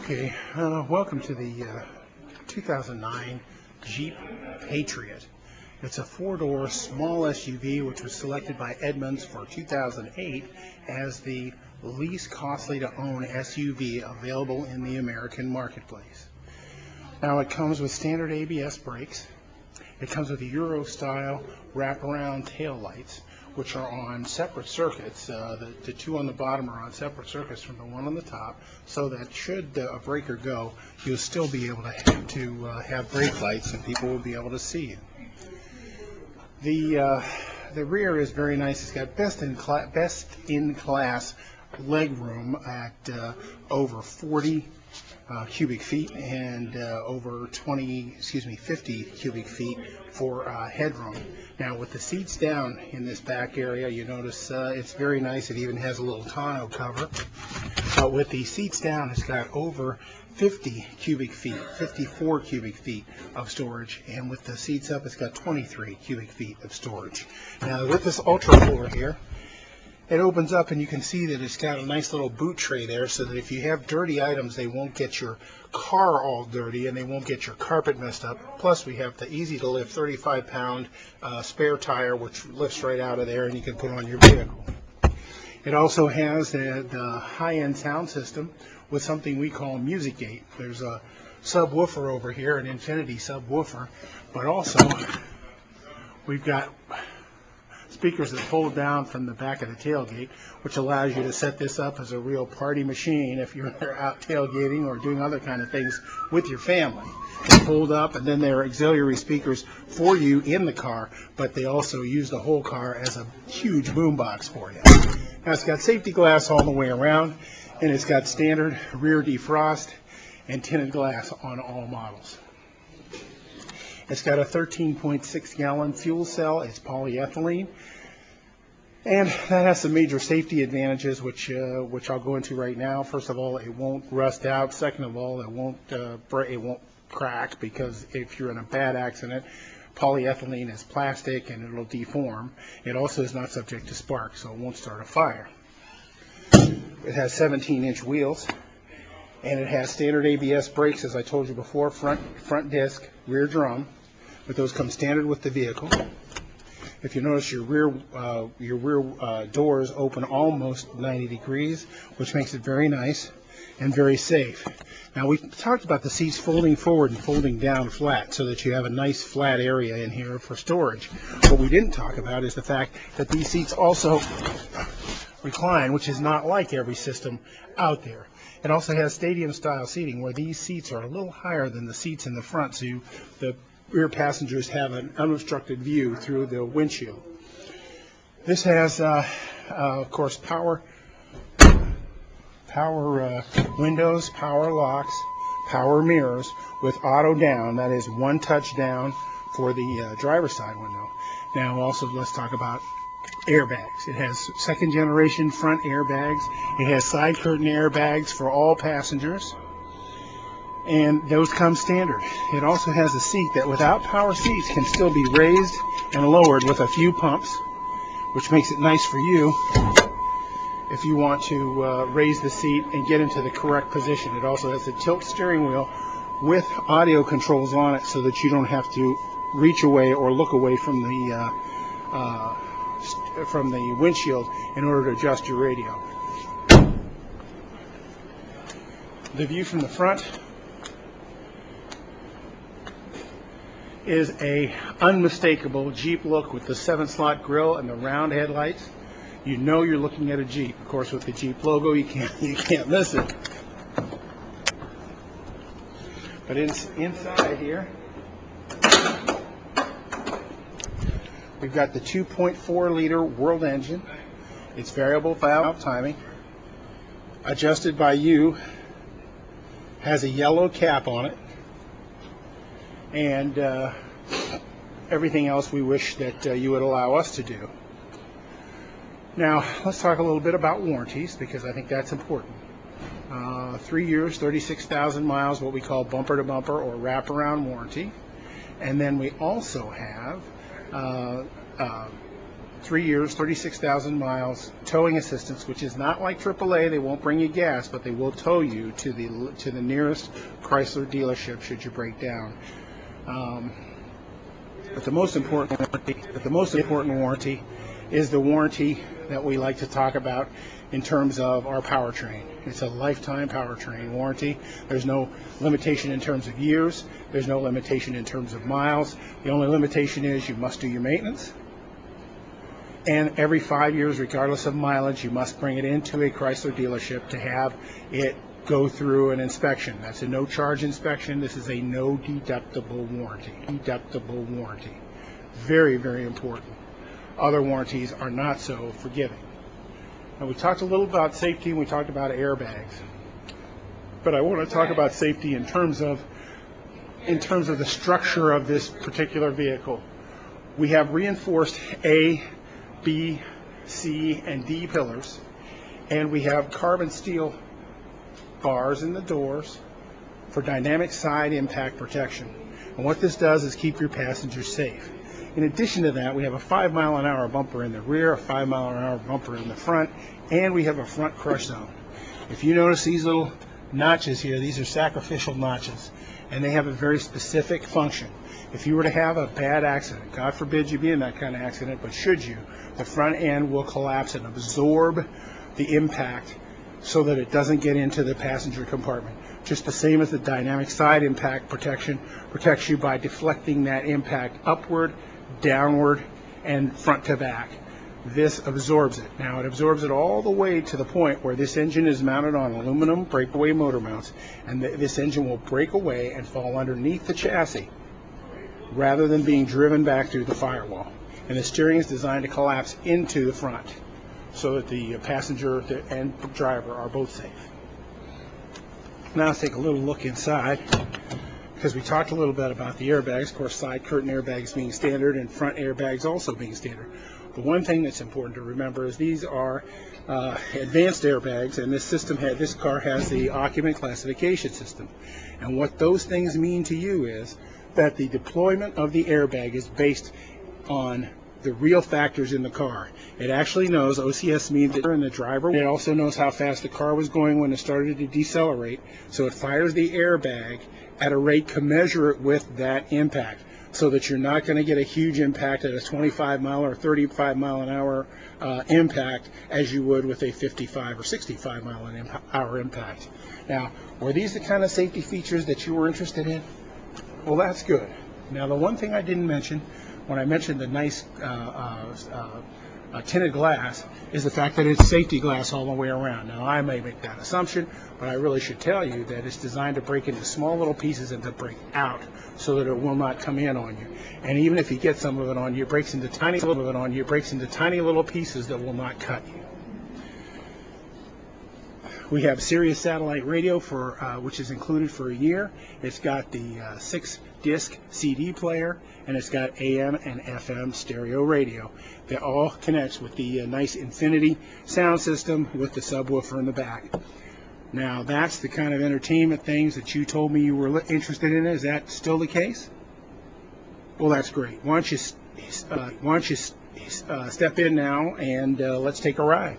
Okay, welcome to the 2009 Jeep Patriot. It's a four-door small SUV which was selected by Edmunds for 2008 as the least costly to own SUV available in the American marketplace. Now it comes with standard ABS brakes. It comes with Euro style wraparound tail lights, which are on separate circuits. The two on the bottom are on separate circuits from the one on the top, so that should a breaker go, you'll still be able to have brake lights and people will be able to see you. The rear is very nice. It's got best in class leg room at over 40 cubic feet and over 50 cubic feet for headroom. Now with the seats down in this back area, you notice it's very nice. It even has a little tonneau cover. But with the seats down, it's got over 50 cubic feet, 54 cubic feet of storage, and with the seats up, it's got 23 cubic feet of storage. Now with this ultra floor here, it opens up and you can see that it's got a nice little boot tray there, so that if you have dirty items, they won't get your car all dirty and they won't get your carpet messed up. Plus we have the easy to lift 35-pound spare tire which lifts right out of there and you can put on your vehicle. It also has the high-end sound system with something we call Music Gate. There's a subwoofer over here, an Infinity subwoofer, but also we've got speakers that fold down from the back of the tailgate, which allows you to set this up as a real party machine if you're out tailgating or doing other kind of things with your family. They fold up, and then they're auxiliary speakers for you in the car, but they also use the whole car as a huge boombox for you. Now it's got safety glass all the way around, and it's got standard rear defrost and tinted glass on all models. It's got a 13.6 gallon fuel cell. It's polyethylene, and that has some major safety advantages, which I'll go into right now. First of all, it won't rust out. Second of all, it won't crack, because if you're in a bad accident, polyethylene is plastic and it'll deform. It also is not subject to spark, so it won't start a fire. It has 17-inch wheels. And it has standard ABS brakes, as I told you before, front disc, rear drum, but those come standard with the vehicle. If you notice, your rear doors open almost 90 degrees, which makes it very nice and very safe. Now we talked about the seats folding forward and folding down flat, so that you have a nice flat area in here for storage. What we didn't talk about is the fact that these seats also recline, which is not like every system out there. It also has stadium-style seating, where these seats are a little higher than the seats in the front, so the rear passengers have an unobstructed view through the windshield. This has, of course, power windows, power locks, power mirrors with auto down. That is one touch down for the driver's side window. Now, also, let's talk about airbags. It has second generation front airbags. It has side curtain airbags for all passengers, and those come standard. It also has a seat that, without power seats, can still be raised and lowered with a few pumps, which makes it nice for you if you want to raise the seat and get into the correct position. It also has a tilt steering wheel with audio controls on it, so that you don't have to reach away or look away from the windshield in order to adjust your radio. The view from the front is a unmistakable Jeep look with the 7-slot grille and the round headlights. You know you're looking at a Jeep. Of course, with the Jeep logo, you can't miss it. But inside here, we've got the 2.4-liter World engine. It's variable valve timing, adjusted by you, has a yellow cap on it, and everything else we wish that you would allow us to do. Now, let's talk a little bit about warranties, because I think that's important. 3 years, 36,000 miles, what we call bumper-to-bumper or wraparound warranty. And then we also have 3 years, 36,000 miles, towing assistance, which is not like AAA. They won't bring you gas, but they will tow you to the nearest Chrysler dealership should you break down. But the most important warranty is the warranty that we like to talk about in terms of our powertrain. It's a lifetime powertrain warranty. There's no limitation in terms of years. There's no limitation in terms of miles. The only limitation is you must do your maintenance. And every 5 years, regardless of mileage, you must bring it into a Chrysler dealership to have it go through an inspection. That's a no-charge inspection. This is a no-deductible warranty. Very, very important. Other warranties are not so forgiving. Now, we talked a little about safety, and we talked about airbags. But I want to talk about safety in terms of the structure of this particular vehicle. We have reinforced A, B, C, and D pillars, and we have carbon steel bars in the doors for dynamic side impact protection. And what this does is keep your passengers safe. In addition to that, we have a 5-mile-an-hour bumper in the rear, a 5-mile-an-hour bumper in the front, and we have a front crush zone. If you notice these little notches here, these are sacrificial notches, and they have a very specific function. If you were to have a bad accident, God forbid you be in that kind of accident, but should you, the front end will collapse and absorb the impact so that it doesn't get into the passenger compartment. Just the same as the dynamic side impact protection protects you by deflecting that impact upward, downward, and front to back. This absorbs it. Now, it absorbs it all the way to the point where this engine is mounted on aluminum breakaway motor mounts, and this engine will break away and fall underneath the chassis rather than being driven back through the firewall. And the steering is designed to collapse into the front so that the passenger and driver are both safe. Now let's take a little look inside, because we talked a little bit about the airbags. Of course, side curtain airbags being standard and front airbags also being standard. The one thing that's important to remember is these are advanced airbags, and this car has the occupant classification system. And what those things mean to you is that the deployment of the airbag is based on the real factors in the car. It actually knows, OCS means that in the driver. It also knows how fast the car was going when it started to decelerate, so it fires the airbag at a rate commensurate with that impact, so that you're not going to get a huge impact at a 25-mile or 35-mile-an-hour impact as you would with a 55 or 65-mile-an-hour impact. Now, were these the kind of safety features that you were interested in? Well, that's good. Now, the one thing I didn't mention when I mentioned the nice tinted glass is the fact that it's safety glass all the way around. Now, I may make that assumption, but I really should tell you that it's designed to break into small little pieces and to break out so that it will not come in on you. And even if you get some of it on you, it breaks into tiny little pieces that will not cut you. We have Sirius satellite radio which is included for a year. It's got the 6-disc CD player, and it's got AM and FM stereo radio that all connects with the nice Infinity sound system with the subwoofer in the back. Now, that's the kind of entertainment things that you told me you were interested in. Is that still the case? Well, that's great. Why don't you step in now and let's take a ride.